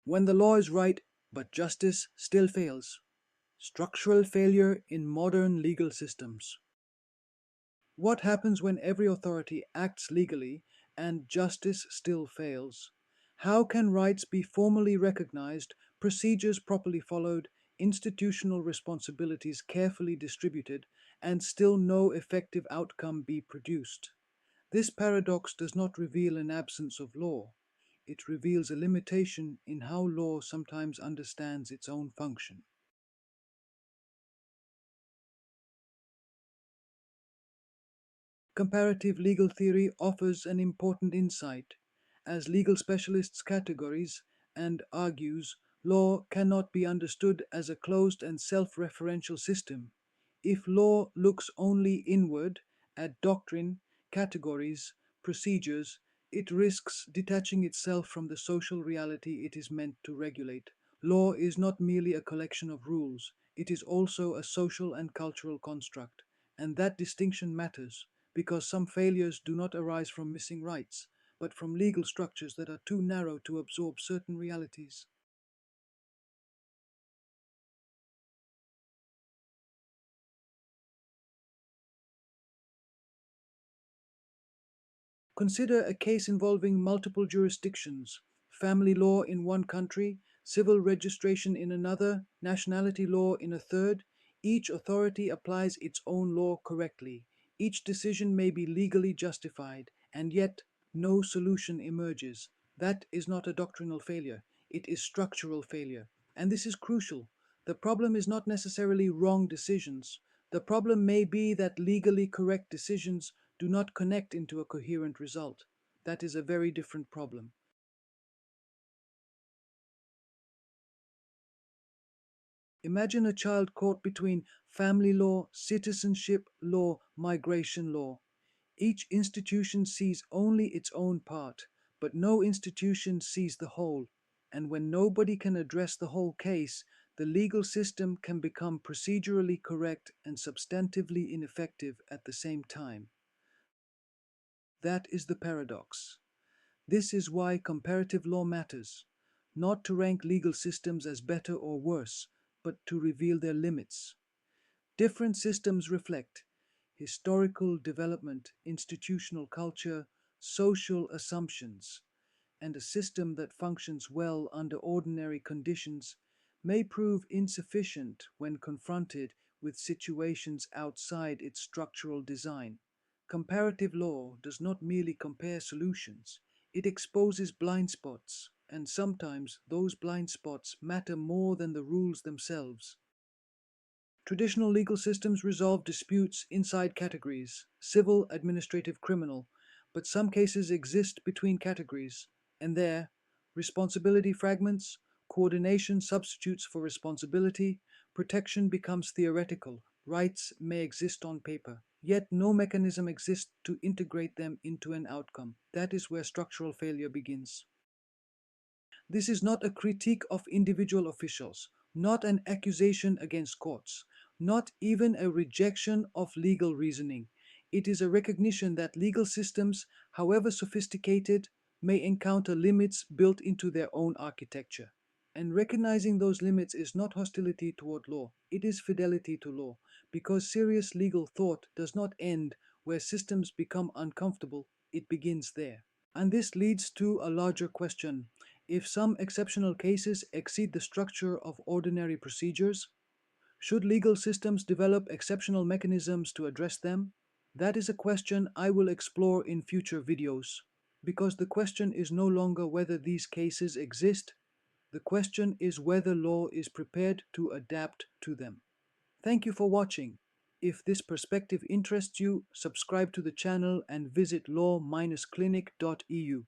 When the law is right, but justice still fails. Structural failure in modern legal systems. What happens when every authority acts legally and justice still fails? How can rights be formally recognized, procedures properly followed, institutional responsibilities carefully distributed, and still no effective outcome be produced? This paradox does not reveal an absence of law. It reveals a limitation in how law sometimes understands its own function. Comparative legal theory offers an important insight. As legal specialists categorize and argues, law cannot be understood as a closed and self-referential system. If law looks only inward at doctrine, categories, procedures, it risks detaching itself from the social reality it is meant to regulate. Law is not merely a collection of rules, it is also a social and cultural construct, and that distinction matters because some failures do not arise from missing rights, but from legal structures that are too narrow to absorb certain realities. Consider a case involving multiple jurisdictions: family law in one country, civil registration in another, nationality law in a third. Each authority applies its own law correctly. Each decision may be legally justified, and yet no solution emerges. That is not a doctrinal failure, it is structural failure. And this is crucial. The problem is not necessarily wrong decisions. The problem may be that legally correct decisions do not connect into a coherent result. That is a very different problem. Imagine a child caught between family law, citizenship law, migration law. Each institution sees only its own part, but no institution sees the whole. And when nobody can address the whole case, the legal system can become procedurally correct and substantively ineffective at the same time. That is the paradox. This is why comparative law matters, not to rank legal systems as better or worse, but to reveal their limits. Different systems reflect historical development, institutional culture, social assumptions, and a system that functions well under ordinary conditions may prove insufficient when confronted with situations outside its structural design. Comparative law does not merely compare solutions, it exposes blind spots, and sometimes those blind spots matter more than the rules themselves. Traditional legal systems resolve disputes inside categories: civil, administrative, criminal, but some cases exist between categories, and there, responsibility fragments, coordination substitutes for responsibility, protection becomes theoretical, rights may exist on paper, yet no mechanism exists to integrate them into an outcome. That is where structural failure begins. This is not a critique of individual officials, not an accusation against courts, not even a rejection of legal reasoning. It is a recognition that legal systems, however sophisticated, may encounter limits built into their own architecture. And recognizing those limits is not hostility toward law, it is fidelity to law, because serious legal thought does not end where systems become uncomfortable, it begins there. And this leads to a larger question. If some exceptional cases exceed the structure of ordinary procedures, should legal systems develop exceptional mechanisms to address them? That is a question I will explore in future videos, because the question is no longer whether these cases exist, the question is whether law is prepared to adapt to them. Thank you for watching. If this perspective interests you, subscribe to the channel and visit law-clinic.eu.